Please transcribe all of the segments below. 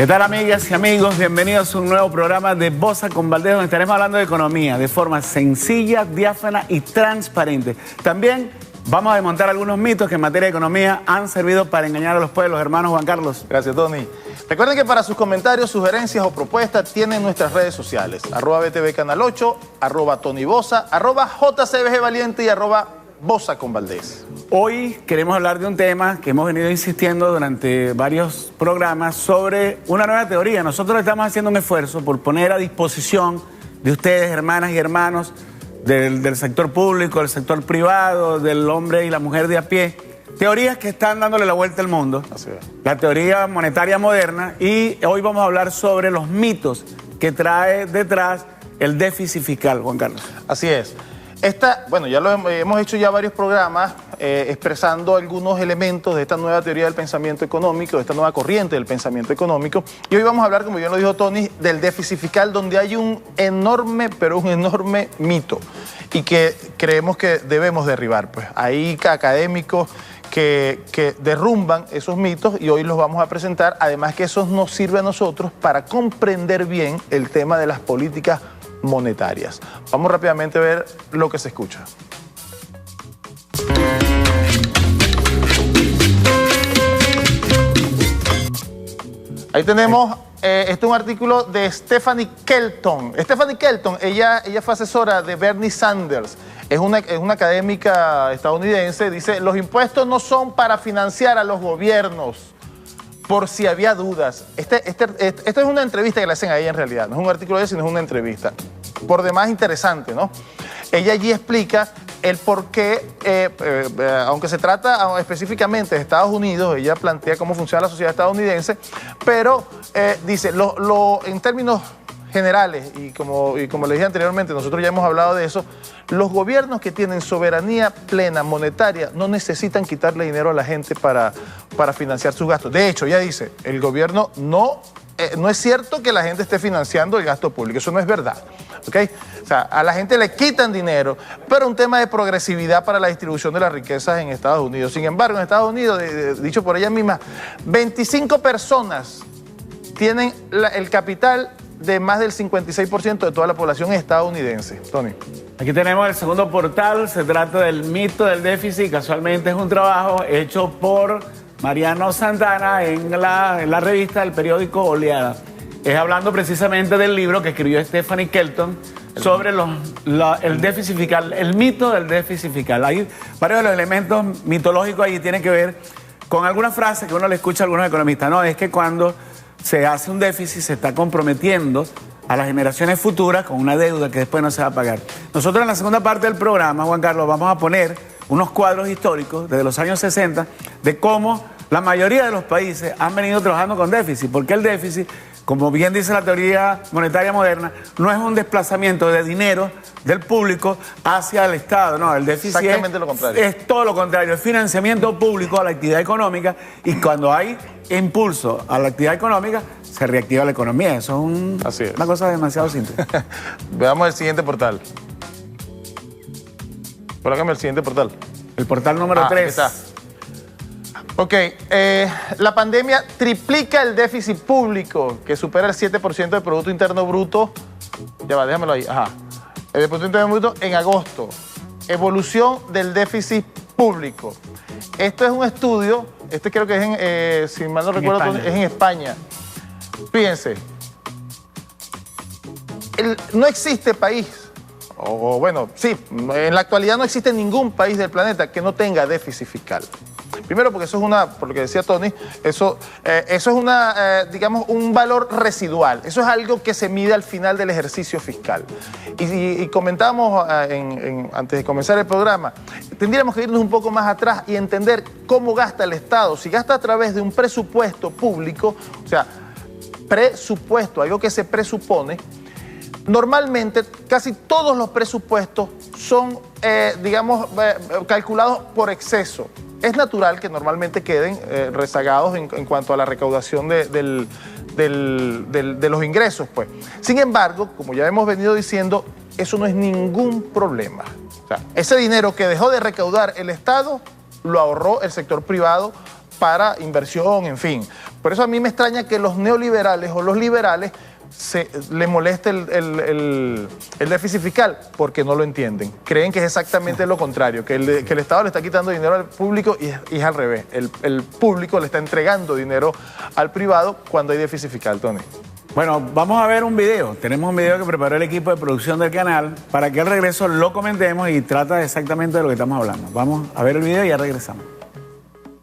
¿Qué tal, amigas y amigos? Bienvenidos a un nuevo programa de Bosa con Valdés, donde estaremos hablando de economía de forma sencilla, diáfana y transparente. También vamos a desmontar algunos mitos que en materia de economía han servido para engañar a los pueblos. Hermanos Juan Carlos. Gracias, Tony. Recuerden que para sus comentarios, sugerencias o propuestas tienen nuestras redes sociales. @BTV Canal 8, @TonyBosa, @JCBGValiente y @Bosa con Valdés. Hoy queremos hablar de un tema que hemos venido insistiendo durante varios programas sobre una nueva teoría. Nosotros estamos haciendo un esfuerzo por poner a disposición de ustedes, hermanas y hermanos, del sector público, del sector privado, del hombre y la mujer de a pie, teorías que están dándole la vuelta al mundo. Así es. La teoría monetaria moderna, y hoy vamos a hablar sobre los mitos que trae detrás el déficit fiscal, Juan Carlos. Así es. Bueno, ya hemos hecho ya varios programas expresando algunos elementos de esta nueva teoría del pensamiento económico, de esta nueva corriente del pensamiento económico. Y hoy vamos a hablar, como bien lo dijo Tony, del déficit fiscal, donde hay un enorme, pero un enorme mito y que creemos que debemos derribar. Pues hay académicos que derrumban esos mitos y hoy los vamos a presentar. Además que eso nos sirve a nosotros para comprender bien el tema de las políticas monetarias. Vamos rápidamente a ver lo que se escucha. Ahí tenemos, este es un artículo de Stephanie Kelton. Stephanie Kelton, ella fue asesora de Bernie Sanders. Es una académica estadounidense. Dice, los impuestos no son para financiar a los gobiernos, por si había dudas. Esto es una entrevista que le hacen a ella en realidad. No es un artículo de ella, sino es una entrevista. Por demás interesante, ¿no? Ella allí explica el por qué, aunque se trata específicamente de Estados Unidos, ella plantea cómo funciona la sociedad estadounidense, pero dice, en términos generales, y como le dije anteriormente, nosotros ya hemos hablado de eso, los gobiernos que tienen soberanía plena monetaria no necesitan quitarle dinero a la gente para financiar sus gastos. De hecho, ella dice, el gobierno no es cierto que la gente esté financiando el gasto público, eso no es verdad, ¿ok? O sea, a la gente le quitan dinero, pero un tema de progresividad para la distribución de las riquezas en Estados Unidos. Sin embargo, en Estados Unidos, dicho por ella misma, 25 personas tienen el capital de más del 56% de toda la población estadounidense. Tony. Aquí tenemos el segundo portal, se trata del mito del déficit, casualmente es un trabajo hecho por Mariano Santana en la revista del periódico Oleada. Es hablando precisamente del libro que escribió Stephanie Kelton sobre el déficit fiscal, el mito del déficit fiscal. Hay varios de los elementos mitológicos ahí, tienen que ver con algunas frases que uno le escucha a algunos economistas. No, es que cuando se hace un déficit se está comprometiendo a las generaciones futuras con una deuda que después no se va a pagar. Nosotros en la segunda parte del programa, Juan Carlos, vamos a poner unos cuadros históricos desde los años 60 de cómo la mayoría de los países han venido trabajando con déficit, porque el déficit, como bien dice la teoría monetaria moderna, no es un desplazamiento de dinero del público hacia el Estado, no, el déficit exactamente lo contrario. Es todo lo contrario, es financiamiento público a la actividad económica, y cuando hay impulso a la actividad económica, se reactiva la economía. Eso es una cosa demasiado simple. Veamos el siguiente portal. Colócame el siguiente portal. El portal número 3. Está. Ok, la pandemia triplica el déficit público, que supera el 7% del Producto Interno Bruto. Ya va, déjamelo ahí. Ajá. El Producto Interno Bruto en agosto. Evolución del déficit público. Esto es un estudio, creo que es si mal no recuerdo, es en España. Fíjense, no existe país, o bueno, sí, en la actualidad no existe ningún país del planeta que no tenga déficit fiscal. Primero porque eso es por lo que decía Tony, eso es digamos, un valor residual. Eso es algo que se mide al final del ejercicio fiscal. Y comentábamos antes de comenzar el programa, tendríamos que irnos un poco más atrás y entender cómo gasta el Estado. Si gasta a través de un presupuesto público, o sea, presupuesto, algo que se presupone, normalmente casi todos los presupuestos son, digamos, calculados por exceso. Es natural que normalmente queden rezagados en cuanto a la recaudación de los ingresos, pues. Sin embargo, como ya hemos venido diciendo, eso no es ningún problema. O sea, ese dinero que dejó de recaudar el Estado lo ahorró el sector privado para inversión, en fin. Por eso a mí me extraña que los neoliberales o los liberales les moleste el déficit fiscal, porque no lo entienden. Creen que es exactamente lo contrario, que el Estado le está quitando dinero al público y es al revés. El público le está entregando dinero al privado cuando hay déficit fiscal, Tony. Bueno, vamos a ver un video. Tenemos un video que preparó el equipo de producción del canal para que al regreso lo comentemos y trata exactamente de lo que estamos hablando. Vamos a ver el video y ya regresamos.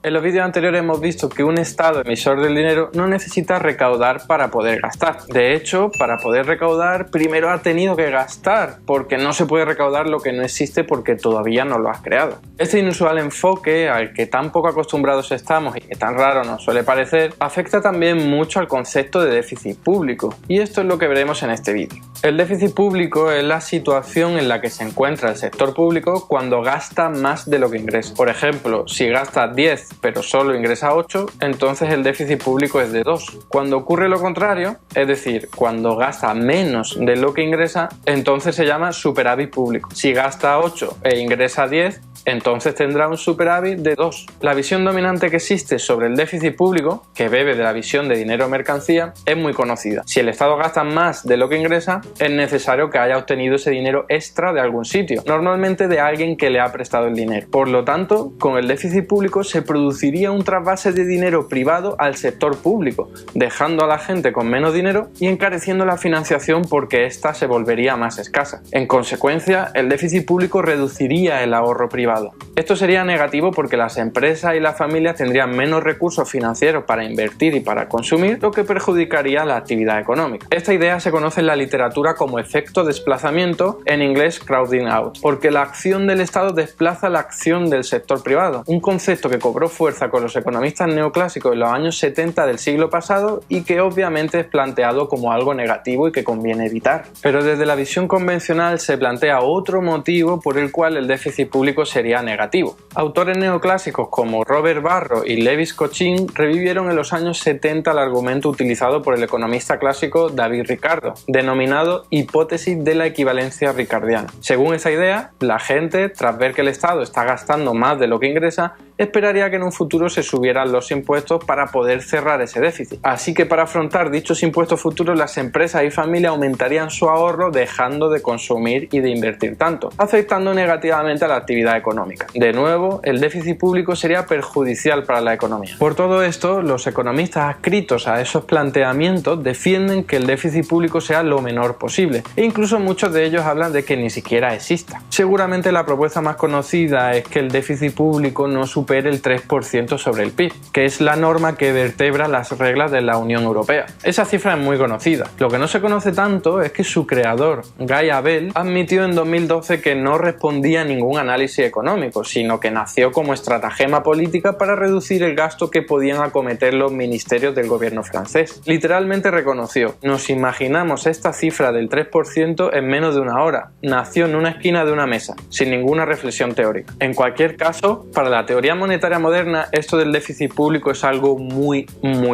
En los vídeos anteriores hemos visto que un Estado emisor del dinero no necesita recaudar para poder gastar. De hecho, para poder recaudar, primero ha tenido que gastar, porque no se puede recaudar lo que no existe porque todavía no lo has creado. Este inusual enfoque, al que tan poco acostumbrados estamos y que tan raro nos suele parecer, afecta también mucho al concepto de déficit público, y esto es lo que veremos en este vídeo. El déficit público es la situación en la que se encuentra el sector público cuando gasta más de lo que ingresa. Por ejemplo, si gasta 10 pero solo ingresa 8, entonces el déficit público es de 2. Cuando ocurre lo contrario, es decir, cuando gasta menos de lo que ingresa, entonces se llama superávit público. Si gasta 8 e ingresa 10, entonces tendrá un superávit de 2. La visión dominante que existe sobre el déficit público, que bebe de la visión de dinero-mercancía, es muy conocida. Si el Estado gasta más de lo que ingresa, es necesario que haya obtenido ese dinero extra de algún sitio, normalmente de alguien que le ha prestado el dinero. Por lo tanto, con el déficit público se produciría un trasvase de dinero privado al sector público, dejando a la gente con menos dinero y encareciendo la financiación porque ésta se volvería más escasa. En consecuencia, el déficit público reduciría el ahorro privado. Esto sería negativo porque las empresas y las familias tendrían menos recursos financieros para invertir y para consumir, lo que perjudicaría la actividad económica. Esta idea se conoce en la literatura como efecto desplazamiento, en inglés crowding out, porque la acción del Estado desplaza la acción del sector privado, un concepto que cobró fuerza con los economistas neoclásicos en los años 70 del siglo pasado y que obviamente es planteado como algo negativo y que conviene evitar. Pero desde la visión convencional se plantea otro motivo por el cual el déficit público sería negativo. Autores neoclásicos como Robert Barro y Lévis Cochin revivieron en los años 70 el argumento utilizado por el economista clásico David Ricardo, denominado hipótesis de la equivalencia ricardiana. Según esa idea, la gente, tras ver que el Estado está gastando más de lo que ingresa, esperaría que en un futuro se subieran los impuestos para poder cerrar ese déficit. Así que para afrontar dichos impuestos futuros, las empresas y familias aumentarían su ahorro dejando de consumir y de invertir tanto, afectando negativamente a la actividad económica. De nuevo, el déficit público sería perjudicial para la economía. Por todo esto, los economistas adscritos a esos planteamientos defienden que el déficit público sea lo menor posible, e incluso muchos de ellos hablan de que ni siquiera exista. Seguramente la propuesta más conocida es que el déficit público no supere el 3% sobre el PIB, que es la norma que vertebra las reglas de la Unión Europea. Esa cifra es muy conocida. Lo que no se conoce tanto es que su creador, Guy Abel, admitió en 2012 que no respondía a ningún análisis económico, sino que nació como estratagema política para reducir el gasto que podían acometer los ministerios del gobierno francés. Literalmente reconoció: nos imaginamos esta cifra del 3% en menos de una hora. Nació en una esquina de una mesa, sin ninguna reflexión teórica. En cualquier caso, para la teoría monetaria moderna, esto del déficit público es algo muy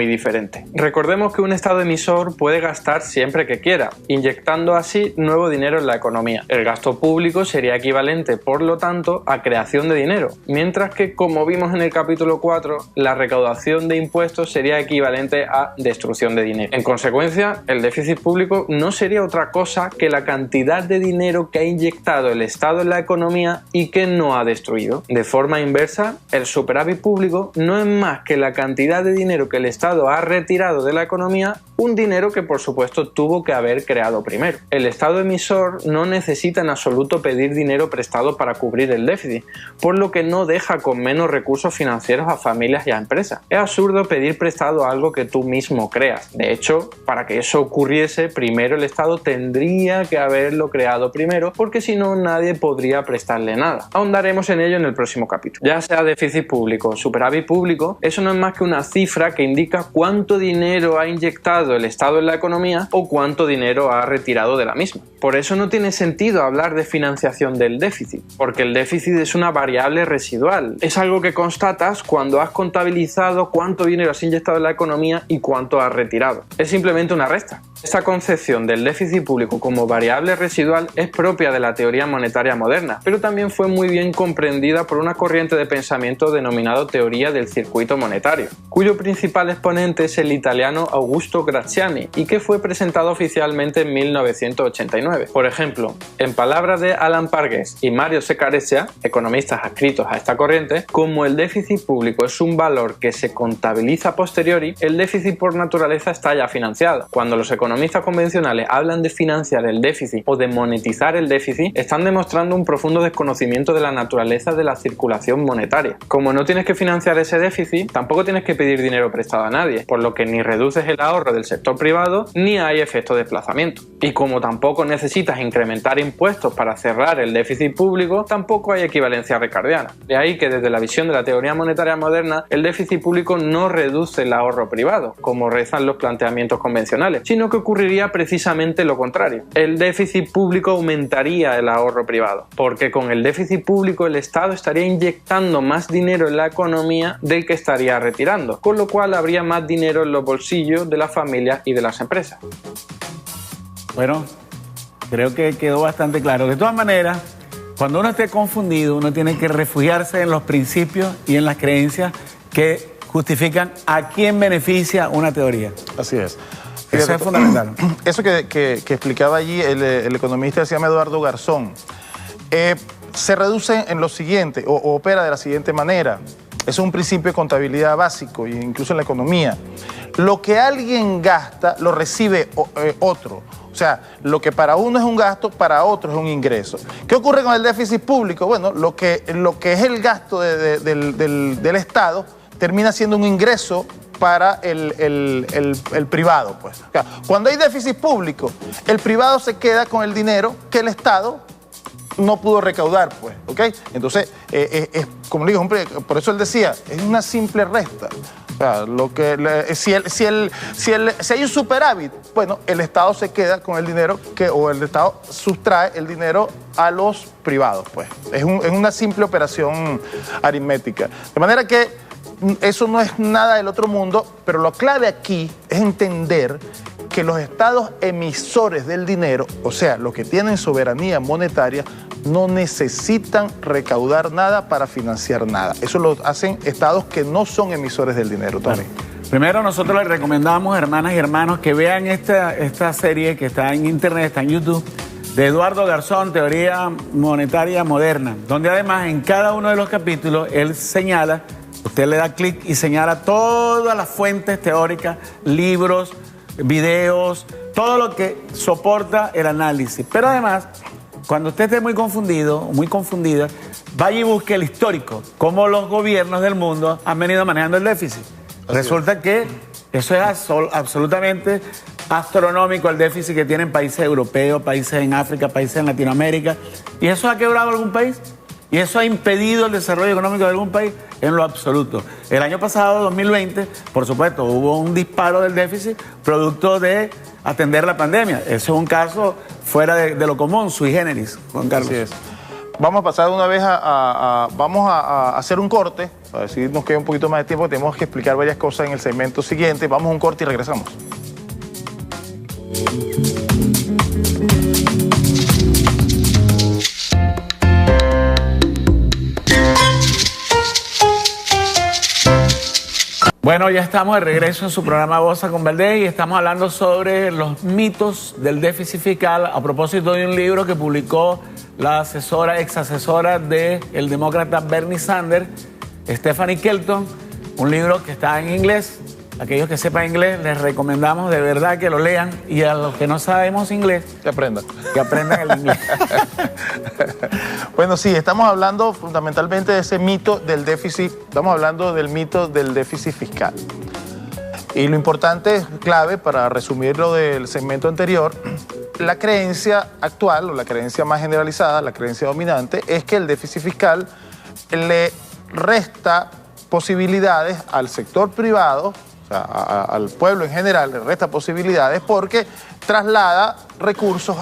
diferente. Recordemos que un Estado emisor puede gastar siempre que quiera, inyectando así nuevo dinero en la economía. El gasto público sería equivalente, por lo tanto, a creación de dinero, mientras que, como vimos en el capítulo 4, la recaudación de impuestos sería equivalente a destrucción de dinero. En consecuencia, el déficit público no sería otra cosa que la cantidad de dinero que ha inyectado el Estado en la economía y que no ha destruido. De forma inversa, el superávit público no es más que la cantidad de dinero que el Estado ha retirado de la economía, un dinero que por supuesto tuvo que haber creado primero. El Estado emisor no necesita en absoluto pedir dinero prestado para cubrir el déficit, por lo que no deja con menos recursos financieros a familias y a empresas. Es absurdo pedir prestado algo que tú mismo creas. De hecho, para que eso ocurriese, primero el Estado tendría que haberlo creado primero, porque si no nadie podría prestarle nada. Ahondaremos en ello en el próximo capítulo. Ya sea déficit público o superávit público, eso no es más que una cifra que indica cuánto dinero ha inyectado gastado el Estado en la economía o cuánto dinero ha retirado de la misma. Por eso no tiene sentido hablar de financiación del déficit, porque el déficit es una variable residual. Es algo que constatas cuando has contabilizado cuánto dinero has inyectado en la economía y cuánto has retirado. Es simplemente una resta. Esta concepción del déficit público como variable residual es propia de la teoría monetaria moderna, pero también fue muy bien comprendida por una corriente de pensamiento denominado teoría del circuito monetario, cuyo principal exponente es el italiano Augusto Graziani y que fue presentado oficialmente en 1989. Por ejemplo, en palabras de Alan Parges y Mario Secarescia, economistas adscritos a esta corriente, como el déficit público es un valor que se contabiliza a posteriori, el déficit por naturaleza está ya financiado. Cuando los economistas convencionales hablan de financiar el déficit o de monetizar el déficit, están demostrando un profundo desconocimiento de la naturaleza de la circulación monetaria. Como no tienes que financiar ese déficit, tampoco tienes que pedir dinero prestado a nadie, por lo que ni reduces el ahorro del sector privado ni hay efecto de desplazamiento. Y como tampoco necesitas incrementar impuestos para cerrar el déficit público, tampoco hay equivalencia ricardiana. De ahí que desde la visión de la teoría monetaria moderna, el déficit público no reduce el ahorro privado, como rezan los planteamientos convencionales, sino que ocurriría precisamente lo contrario. El déficit público aumentaría el ahorro privado, porque con el déficit público el Estado estaría inyectando más dinero en la economía del que estaría retirando, con lo cual habría más dinero en los bolsillos de las familias y de las empresas. Bueno, creo que quedó bastante claro. De todas maneras, cuando uno esté confundido, uno tiene que refugiarse en los principios y en las creencias que justifican a quién beneficia una teoría. Así es. Eso es fundamental. Eso que explicaba allí el economista se llama Eduardo Garzón. Se reduce en lo siguiente, o opera de la siguiente manera. Es un principio de contabilidad básico, incluso en la economía. Lo que alguien gasta, lo recibe otro. O sea, lo que para uno es un gasto, para otro es un ingreso. ¿Qué ocurre con el déficit público? Bueno, lo que es el gasto del Estado termina siendo un ingreso para el privado, pues. O sea, cuando hay déficit público, el privado se queda con el dinero que el Estado no pudo recaudar, pues, ¿ok? Entonces, como le digo, por eso él decía, es una simple resta. O sea, si hay un superávit, bueno, el Estado se queda con el dinero o el Estado sustrae el dinero a los privados, pues. Es una simple operación aritmética. De manera que eso no es nada del otro mundo, pero lo clave aquí es entender que los estados emisores del dinero, o sea, los que tienen soberanía monetaria, no necesitan recaudar nada para financiar nada. Eso lo hacen estados que no son emisores del dinero también. Bueno, primero nosotros les recomendamos, hermanas y hermanos, que vean esta serie que está en internet, está en YouTube, de Eduardo Garzón, Teoría Monetaria Moderna, donde además en cada uno de los capítulos él señala, usted le da clic y señala todas las fuentes teóricas, libros, videos, todo lo que soporta el análisis. Pero además, cuando usted esté muy confundido, muy confundida, vaya y busque el histórico, cómo los gobiernos del mundo han venido manejando el déficit. Resulta que eso es absolutamente astronómico, el déficit que tienen países europeos, países en África, países en Latinoamérica. ¿Y eso ha quebrado algún país? ¿Y eso ha impedido el desarrollo económico de algún país? En lo absoluto. El año pasado, 2020, por supuesto, hubo un disparo del déficit producto de atender la pandemia. Ese es un caso fuera de lo común, sui generis, Juan Carlos. Así es. Vamos a pasar una vez vamos a hacer un corte, a ver si nos queda un poquito más de tiempo, tenemos que explicar varias cosas en el segmento siguiente. Vamos a un corte y regresamos. Bueno, ya estamos de regreso en su programa Bosa con Valdés y estamos hablando sobre los mitos del déficit fiscal a propósito de un libro que publicó la ex asesora del demócrata Bernie Sanders, Stephanie Kelton, un libro que está en inglés. Aquellos que sepan inglés, les recomendamos de verdad que lo lean, y a los que no sabemos inglés, que aprendan el inglés. Bueno, sí, estamos hablando fundamentalmente de ese mito del déficit, estamos hablando del mito del déficit fiscal. Y lo importante, clave, para resumir lo del segmento anterior, la creencia actual, o la creencia más generalizada, la creencia dominante, es que el déficit fiscal le resta posibilidades al sector privado o sea, al pueblo en general le resta posibilidades porque traslada recursos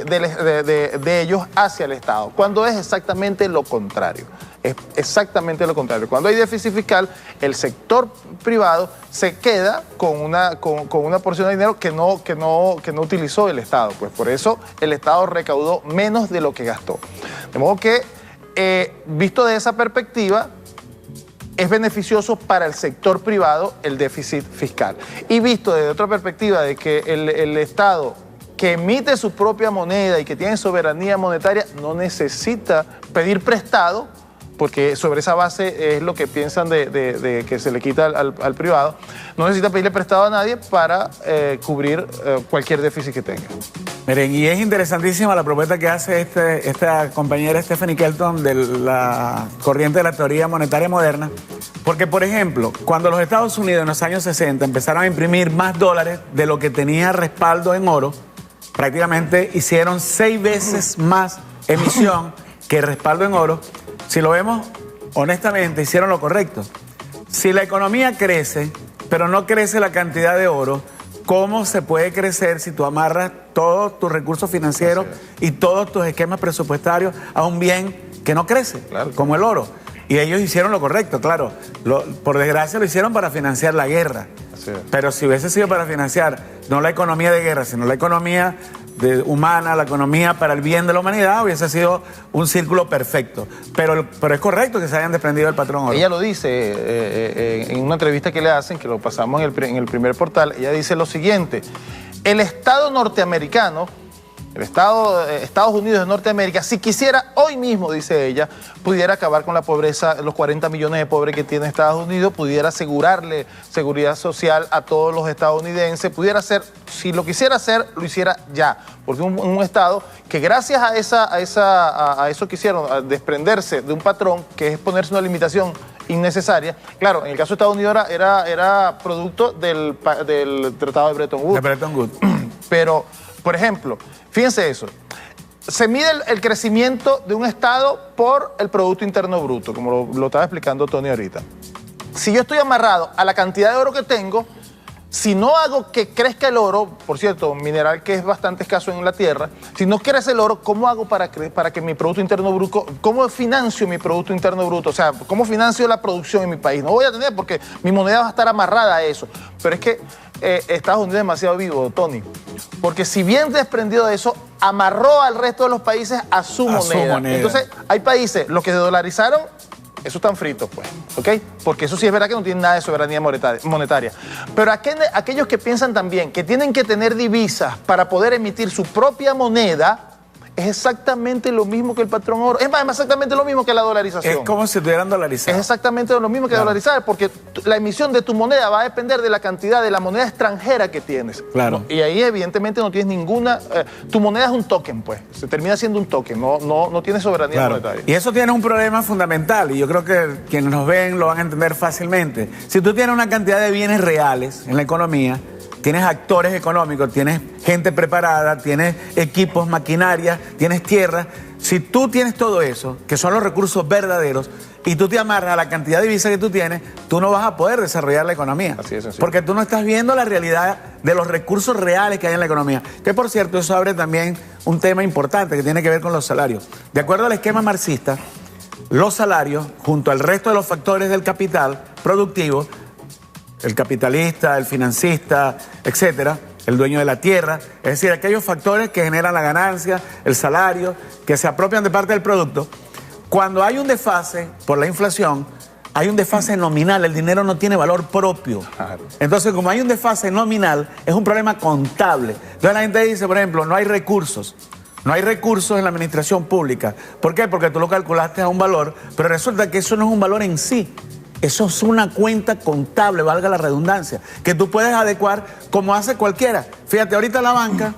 de ellos hacia el Estado, cuando es exactamente lo contrario. Es exactamente lo contrario. Cuando hay déficit fiscal, el sector privado se queda con una porción de dinero que no utilizó el Estado. Pues por eso el Estado recaudó menos de lo que gastó. De modo que, visto de esa perspectiva, es beneficioso para el sector privado el déficit fiscal. Y visto desde otra perspectiva de que el Estado que emite su propia moneda y que tiene soberanía monetaria no necesita pedir prestado, porque sobre esa base es lo que piensan de que se le quita al privado, no necesita pedirle prestado a nadie para cubrir cualquier déficit que tenga. Miren, y es interesantísima la propuesta que hace esta compañera Stephanie Kelton de la corriente de la teoría monetaria moderna, porque, por ejemplo, cuando los Estados Unidos en los años 60 empezaron a imprimir más dólares de lo que tenía respaldo en oro, prácticamente hicieron 6 veces más emisión que respaldo en oro. Si lo vemos honestamente, hicieron lo correcto. Si la economía crece, pero no crece la cantidad de oro, ¿cómo se puede crecer si tú amarras todos tus recursos financieros y todos tus esquemas presupuestarios a un bien que no crece, claro, como el oro? Y ellos hicieron lo correcto, claro. Por desgracia lo hicieron para financiar la guerra. Pero si hubiese sido para financiar no la economía de guerra, sino la economía humana, la economía para el bien de la humanidad, hubiese sido un círculo perfecto. Pero es correcto que se hayan desprendido del patrón oro. Ella lo dice en una entrevista que le hacen, que lo pasamos en el primer portal. Ella dice lo siguiente: el Estado norteamericano, Estados Unidos de Norteamérica, si quisiera hoy mismo, dice ella, pudiera acabar con la pobreza, los 40 millones de pobres que tiene Estados Unidos, pudiera asegurarle seguridad social a todos los estadounidenses, pudiera hacer, si lo quisiera hacer, lo hiciera ya. Porque un Estado que gracias a eso que hicieron, a desprenderse de un patrón, que es ponerse una limitación innecesaria. Claro, en el caso de Estados Unidos era producto del Tratado de Bretton Woods. De Bretton Woods. Pero, por ejemplo, fíjense eso, se mide el crecimiento de un Estado por el Producto Interno Bruto, como lo estaba explicando Tony ahorita. Si yo estoy amarrado a la cantidad de oro que tengo, si no hago que crezca el oro, por cierto, un mineral que es bastante escaso en la tierra, si no crece el oro, ¿cómo hago para que mi Producto Interno Bruto, cómo financio mi Producto Interno Bruto? O sea, ¿cómo financio la producción en mi país? No voy a tener porque mi moneda va a estar amarrada a eso. Pero es que Estados Unidos es demasiado vivo, Tony, porque si bien desprendido de eso, amarró al resto de los países a su moneda. Entonces, hay países, los que se dolarizaron, esos están fritos, pues, ¿ok? Porque eso sí es verdad que no tienen nada de soberanía monetaria. Pero aquellos que piensan también que tienen que tener divisas para poder emitir su propia moneda, es exactamente lo mismo que el patrón oro. Es más, es exactamente lo mismo que la dolarización. Es como si estuvieran dolarizados. Es exactamente lo mismo que dolarizar, porque la emisión de tu moneda va a depender de la cantidad de la moneda extranjera que tienes. Claro. ¿No? Y ahí evidentemente no tienes ninguna... tu moneda es un token, pues. Se termina siendo un token, no tiene soberanía monetaria. Y eso tiene un problema fundamental, y yo creo que quienes nos ven lo van a entender fácilmente. Si tú tienes una cantidad de bienes reales en la economía, tienes actores económicos, tienes gente preparada, tienes equipos, maquinarias, tienes tierra. Si tú tienes todo eso, que son los recursos verdaderos, y tú te amarras a la cantidad de divisas que tú tienes, tú no vas a poder desarrollar la economía. Así es, así. Porque tú no estás viendo la realidad de los recursos reales que hay en la economía. Que, por cierto, eso abre también un tema importante que tiene que ver con los salarios. De acuerdo al esquema marxista, los salarios, junto al resto de los factores del capital productivo, el capitalista, el financista, etcétera, el dueño de la tierra, es decir, aquellos factores que generan la ganancia, el salario, que se apropian de parte del producto. Cuando hay un desfase por la inflación, hay un desfase nominal, el dinero no tiene valor propio. Claro. Entonces, como hay un desfase nominal, es un problema contable. Entonces la gente dice, por ejemplo, no hay recursos. No hay recursos en la administración pública. ¿Por qué? Porque tú lo calculaste a un valor, pero resulta que eso no es un valor en sí. Eso es una cuenta contable, valga la redundancia, que tú puedes adecuar como hace cualquiera. Fíjate, ahorita la banca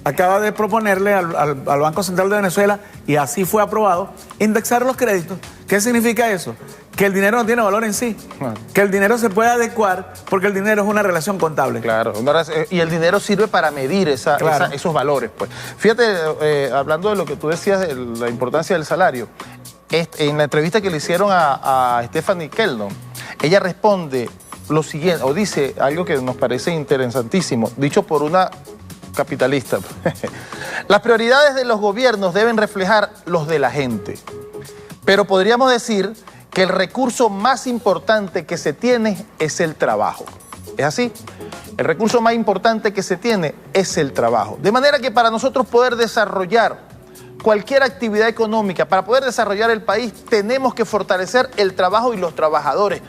acaba de proponerle al Banco Central de Venezuela, y así fue aprobado, indexar los créditos. ¿Qué significa eso? Que el dinero no tiene valor en sí, que el dinero se puede adecuar porque el dinero es una relación contable. Claro, y el dinero sirve para medir esos valores, pues. Fíjate, hablando de lo que tú decías, de la importancia del salario, en la entrevista que le hicieron a Stephanie Kelton, ella responde lo siguiente, o dice algo que nos parece interesantísimo, dicho por una capitalista. Las prioridades de los gobiernos deben reflejar los de la gente. Pero podríamos decir que el recurso más importante que se tiene es el trabajo. ¿Es así? El recurso más importante que se tiene es el trabajo. De manera que para nosotros poder desarrollar cualquier actividad económica, para poder desarrollar el país, tenemos que fortalecer el trabajo y los trabajadores.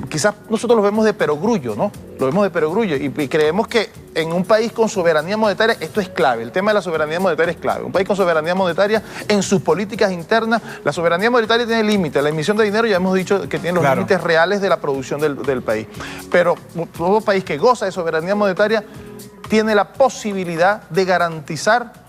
Quizás nosotros lo vemos de perogrullo, ¿no? Lo vemos de perogrullo y creemos que en un país con soberanía monetaria esto es clave. El tema de la soberanía monetaria es clave. Un país con soberanía monetaria en sus políticas internas, la soberanía monetaria tiene límites. La emisión de dinero ya hemos dicho que tiene los límites reales de la producción del país. Pero todo país que goza de soberanía monetaria tiene la posibilidad de garantizar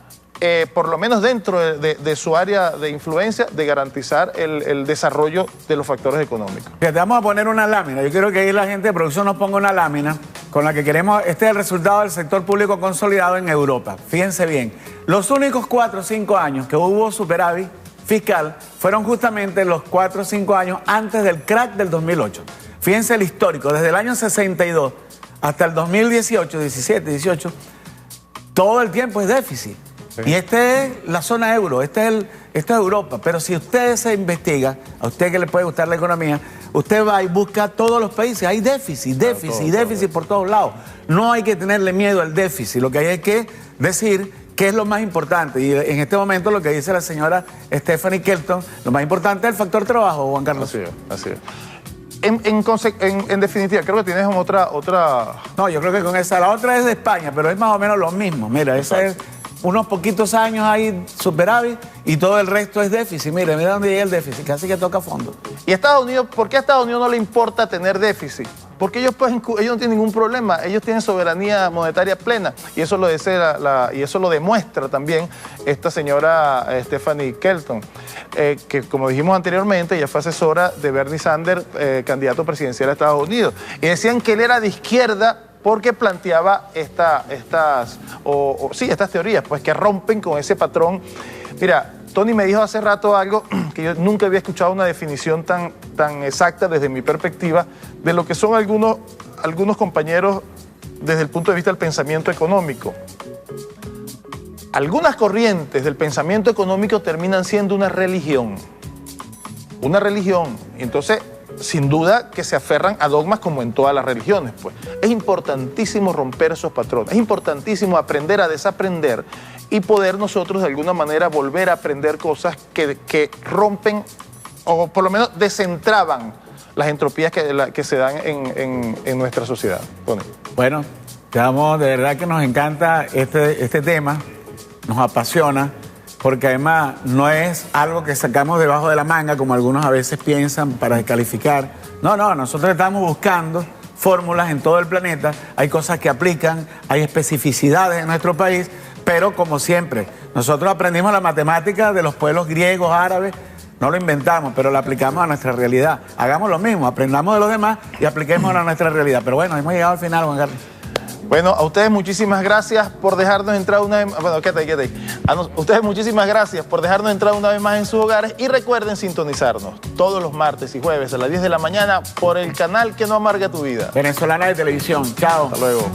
por lo menos dentro de su área de influencia, de garantizar el desarrollo de los factores económicos. Fíjate, vamos a poner una lámina. Yo quiero que ahí la gente de producción nos ponga una lámina con la que queremos. Este es el resultado del sector público consolidado en Europa. Fíjense bien, los únicos 4 o 5 años que hubo superávit fiscal fueron justamente los 4 o 5 años antes del crack del 2008. Fíjense el histórico, desde el año 62 hasta el 2018, 17, 18, todo el tiempo es déficit. Y esta es la zona euro, esta es Europa. Pero si usted se investiga, a usted que le puede gustar la economía, usted va y busca todos los países. Hay déficit por todos lados. No hay que tenerle miedo al déficit. Lo que hay es que decir qué es lo más importante. Y en este momento lo que dice la señora Stephanie Kelton, lo más importante es el factor trabajo, Juan Carlos. Así es. En definitiva, creo que tienes otra... No, yo creo que con esa. La otra es de España, pero es más o menos lo mismo. Mira, esa es... Unos poquitos años hay superávit y todo el resto es déficit. Mira dónde llega el déficit, casi que toca fondo. ¿Y Estados Unidos, por qué a Estados Unidos no le importa tener déficit? Porque ellos no tienen ningún problema, ellos tienen soberanía monetaria plena y eso lo dice y eso lo demuestra también esta señora Stephanie Kelton, que como dijimos anteriormente, ella fue asesora de Bernie Sanders, candidato presidencial de Estados Unidos. Y decían que él era de izquierda porque planteaba estas teorías, pues que rompen con ese patrón. Mira, Tony me dijo hace rato algo que yo nunca había escuchado una definición tan exacta desde mi perspectiva de lo que son algunos compañeros desde el punto de vista del pensamiento económico. Algunas corrientes del pensamiento económico terminan siendo una religión. Una religión. Entonces, sin duda que se aferran a dogmas como en todas las religiones, pues. Es importantísimo romper esos patrones, es importantísimo aprender a desaprender y poder nosotros de alguna manera volver a aprender cosas que rompen o por lo menos desentraban las entropías que se dan en nuestra sociedad. Bueno, de verdad que nos encanta este tema, nos apasiona. Porque además no es algo que sacamos debajo de la manga, como algunos a veces piensan, para descalificar. No, nosotros estamos buscando fórmulas en todo el planeta, hay cosas que aplican, hay especificidades en nuestro país, pero como siempre, nosotros aprendimos la matemática de los pueblos griegos, árabes, no lo inventamos, pero lo aplicamos a nuestra realidad. Hagamos lo mismo, aprendamos de los demás y apliquémoslo a nuestra realidad. Pero bueno, hemos llegado al final, Juan Carlos. Bueno, a ustedes muchísimas gracias por dejarnos entrar una vez más. Bueno, quédate ahí. Ustedes muchísimas gracias por dejarnos entrar una vez más en sus hogares y recuerden sintonizarnos todos los martes y jueves a las 10 de la mañana por el canal que no amarga tu vida. Venezolana de Televisión. Chao. Hasta luego.